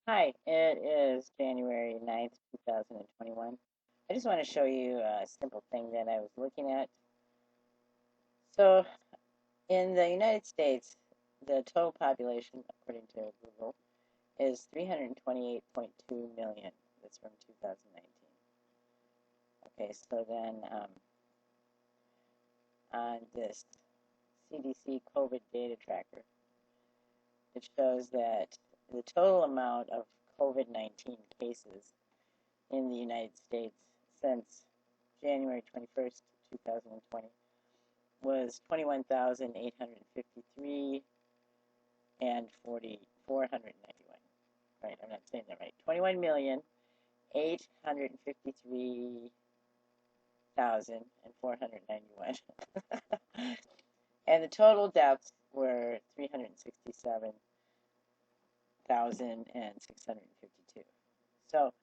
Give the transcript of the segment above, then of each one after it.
Hi, it is January 9th, 2021. I just want to show you a simple thing that I was looking at. So, in the United States, the total population, according to Google, is 328.2 million. That's from 2019. Okay, so then on this CDC COVID data tracker, it shows that the total amount of COVID-19 cases in the United States since January 21st, 2020 was 21,853 and 491. Right, I'm not saying that right. 21,853,491. And the total deaths were 367,652. So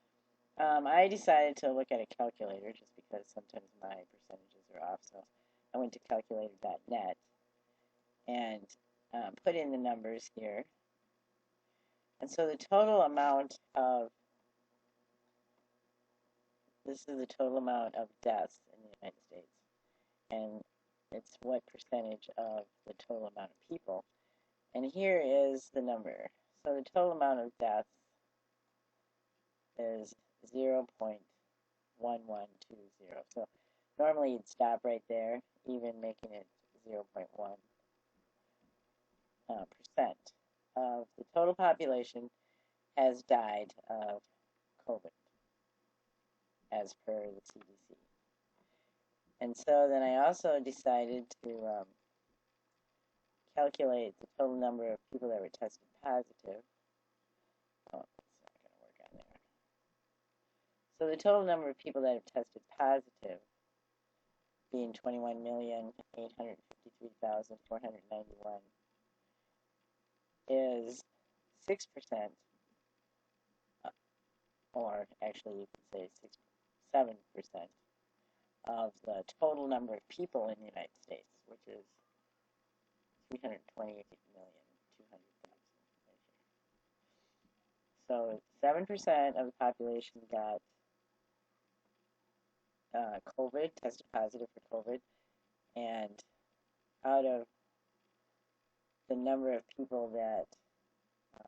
I decided to look at a calculator just because sometimes my percentages are off. So I went to calculator.net and put in the numbers here. And so the total amount of, this is the total amount of deaths in the United States. And it's what percentage of the total amount of people. And here is the number. So the total amount of deaths is 0.1120. So normally you'd stop right there, even making it 0.1% of the total population has died of COVID, as per the CDC. And so then I also decided to calculate the total number of people that were tested positive. Oh, it's not going to work on there. So the total number of people that have tested positive, being 21,853,491, is 6%, or actually you could say 7% of the total number of people in the United States, which is 328,200,000. So 7% of the population got COVID, tested positive for COVID, and out of the number of people that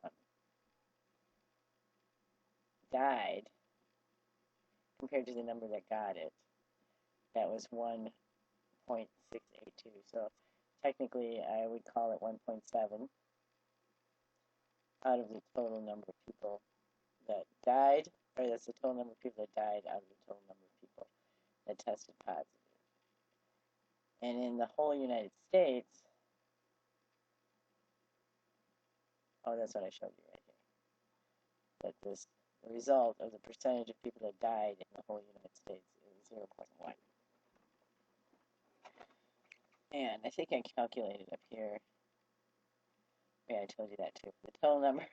um, died compared to the number that got it, that was 1.682. So technically, I would call it 1.7 out of the total number of people that died, or that's the total number of people that died out of the total number of people that tested positive. And in the whole United States, oh, that's what I showed you right here, that the result of the percentage of people that died in the whole United States is 0.1. And I think I calculated up here. Yeah, I told you that too. The total number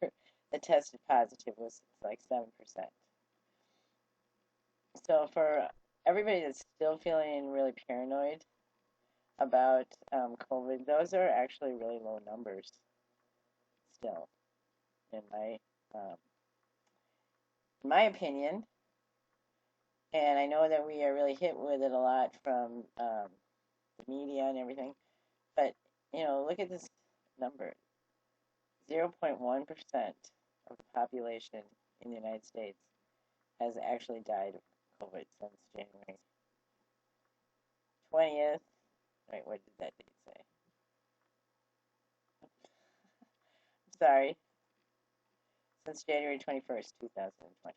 that tested positive was like 7%. So for everybody that's still feeling really paranoid about COVID, those are actually really low numbers still, in um, my opinion. And I know that we are really hit with it a lot from the media and everything. But, look at this number. 0.1% of the population in the United States has actually died of COVID since January 20th. Wait, what did that date say? Sorry. Since January 21st, 2020.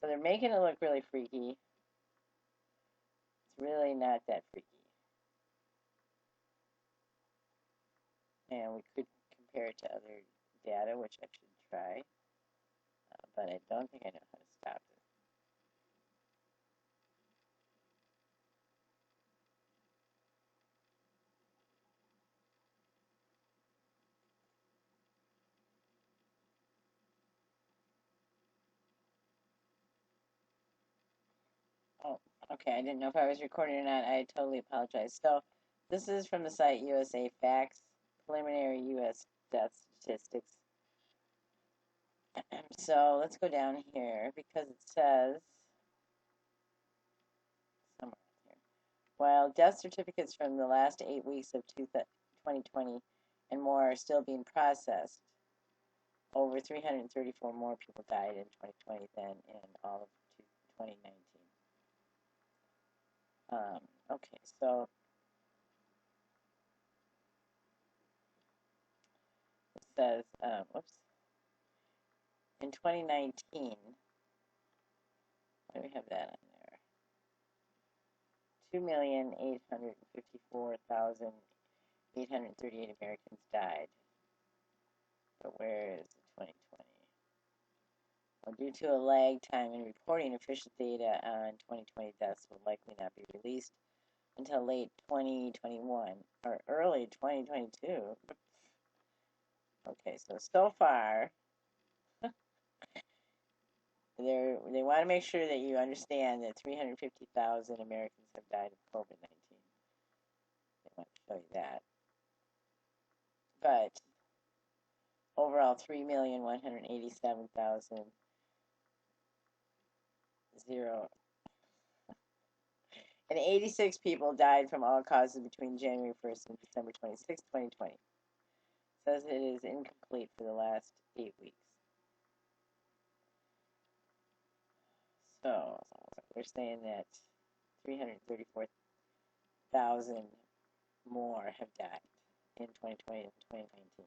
So they're making it look really freaky. It's really not that freaky. And we could compare it to other data, which I should try. But I don't think I know how to stop it. Oh, okay. I didn't know if I was recording or not. I totally apologize. So this is from the site USA Facts, preliminary U.S. death statistics. So let's go down here because it says somewhere here. While death certificates from the last 8 weeks of 2020 and more are still being processed, over 334 more people died in 2020 than in all of 2019. Okay, so it says, whoops, in 2019, why do we have that on there? 2,854,838 Americans died. But where is the 2020? Well, due to a lag time in reporting, official data on 2020 deaths will likely not be released until late 2021 or early 2022. Okay, so far, they want to make sure that you understand that 350,000 Americans have died of COVID-19. They want to show you that. But overall, 3,187,000 and 86 people died from all causes between January 1st and December 26, 2020. It says it is incomplete for the last 8 weeks. So they're saying that 334,000 more have died in 2020 and 2019,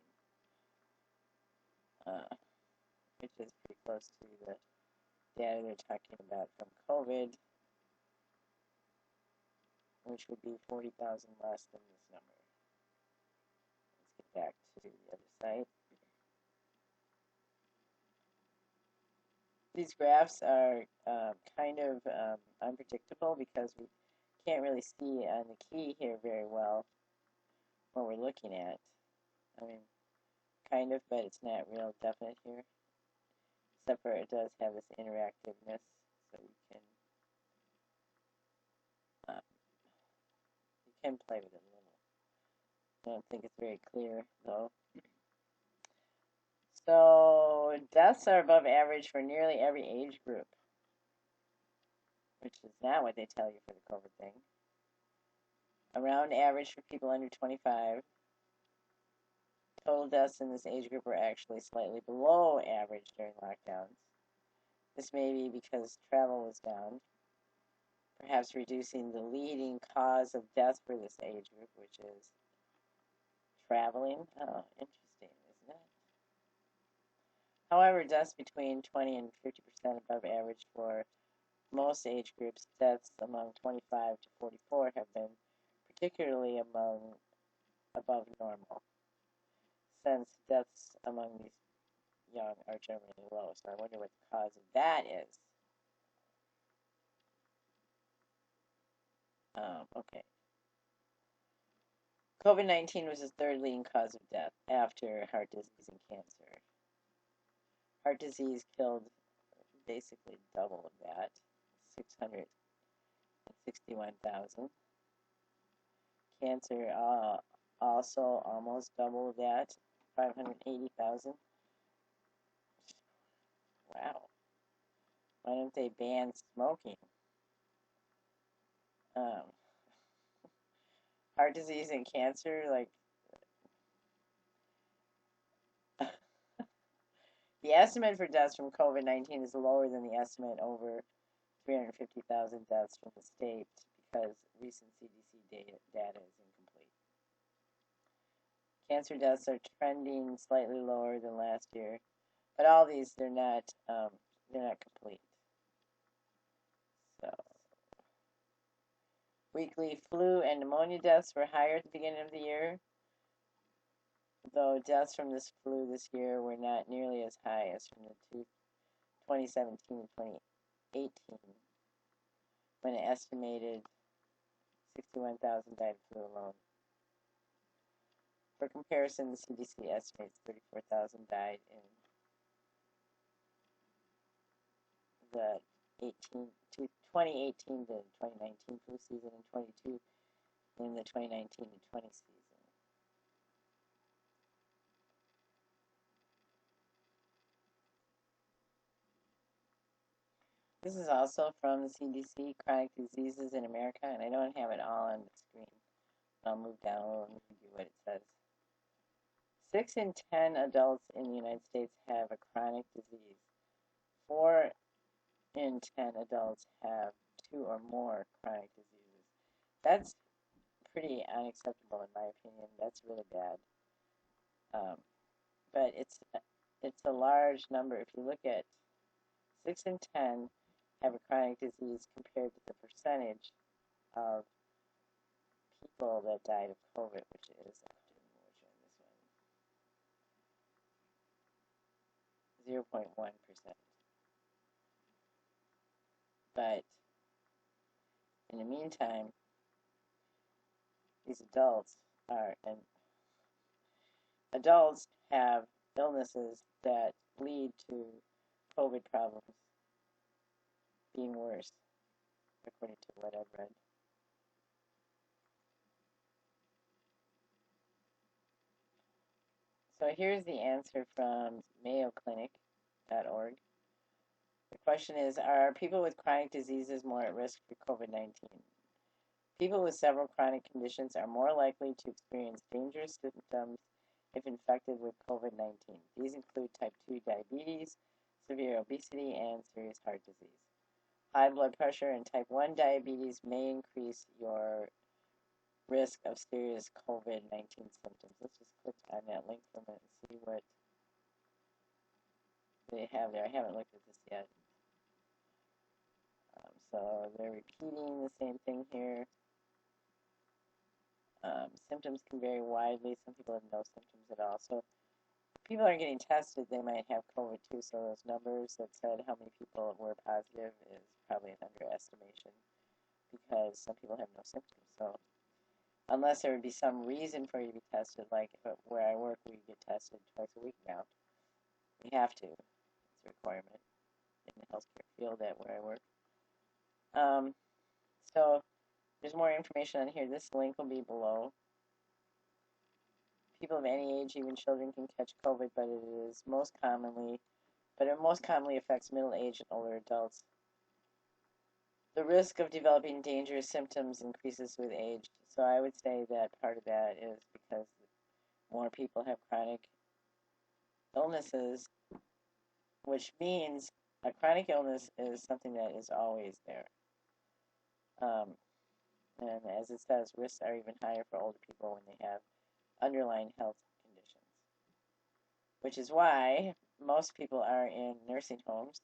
which is pretty close to the data they're talking about from COVID, which would be 40,000 less than this number. Let's get back to the other site. These graphs are kind of unpredictable because we can't really see on the key here very well what we're looking at. I mean, kind of, but it's not real definite here. Except for it does have this interactiveness, so you can play with it a little. I don't think it's very clear though. So deaths are above average for nearly every age group, which is not what they tell you for the COVID thing. Around average for people under 25. Total deaths in this age group were actually slightly below average during lockdowns. This may be because travel was down, perhaps reducing the leading cause of death for this age group, which is traveling. Oh, interesting, isn't it? However, deaths between 20 and 50% above average for most age groups. Deaths among 25 to 44 have been particularly above normal, since deaths among these young are generally low. So I wonder what the cause of that is. Okay. COVID-19 was the third leading cause of death after heart disease and cancer. Heart disease killed basically double of that, 661,000. Cancer also almost double of that, 580,000. Wow. Why don't they ban smoking? Heart disease and cancer, like, the estimate for deaths from COVID-19 is lower than the estimate over 350,000 deaths from the state because recent CDC data is incomplete. Cancer deaths are trending slightly lower than last year, but all these they're not complete. So weekly flu and pneumonia deaths were higher at the beginning of the year, though deaths from this flu this year were not nearly as high as from the 2017 and 2018, when an estimated 61,000 died of flu alone. For comparison, the CDC estimates 34,000 died in the 2018 to 2019 flu season and 22 in the 2019 to 20 season. This is also from the CDC, Chronic Diseases in America, and I don't have it all on the screen. I'll move down a little and read you what it says. 6 in 10 adults in the United States have a chronic disease. 4 in 10 adults have 2 or more chronic diseases. That's pretty unacceptable in my opinion. That's really bad. But it's a large number. If you look at 6 in 10 have a chronic disease compared to the percentage of people that died of COVID, which is 0.1%. But in the meantime, these adults have illnesses that lead to COVID problems being worse, according to what I've read. So here's the answer from MayoClinic.org. The question is, are people with chronic diseases more at risk for COVID-19? People with several chronic conditions are more likely to experience dangerous symptoms if infected with COVID-19. These include type 2 diabetes, severe obesity, and serious heart disease. High blood pressure and type 1 diabetes may increase your risk of serious COVID-19 symptoms. Let's just click on that link from it and see what they have there. I haven't looked at this yet. So they're repeating the same thing here. Symptoms can vary widely. Some people have no symptoms at all. So if people are getting tested, they might have COVID too. So those numbers that said how many people were positive is probably an underestimation because some people have no symptoms. So unless there would be some reason for you to be tested, like where I work, we get tested twice a week now. We have to. It's a requirement in the healthcare field at where I work. So there's more information on here. This link will be below. People of any age, even children, can catch COVID, but it most commonly affects middle-aged and older adults. The risk of developing dangerous symptoms increases with age. So I would say that part of that is because more people have chronic illnesses, which means a chronic illness is something that is always there. And as it says, risks are even higher for older people when they have underlying health conditions, which is why most people are in nursing homes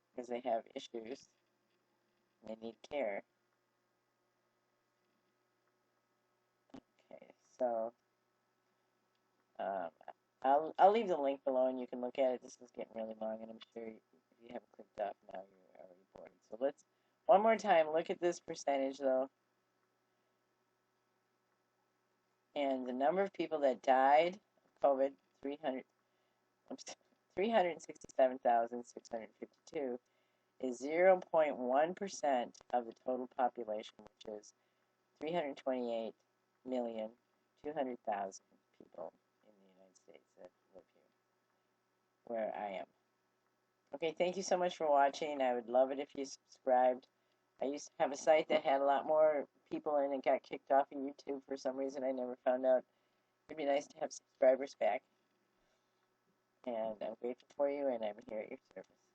because they have issues and they need care. Okay, so I'll leave the link below and you can look at it. This is getting really long, and I'm sure if you haven't clicked off now, you're already bored. So let's one more time look at this percentage though. And the number of people that died of COVID, 367,652, is 0.1% of the total population, which is 328,200,000 people in the United States that live here, where I am. Okay, thank you so much for watching. I would love it if you subscribed. I used to have a site that had a lot more people in it, got kicked off of YouTube for some reason. I never found out. It'd be nice to have subscribers back. And I'm grateful for you, and I'm here at your service.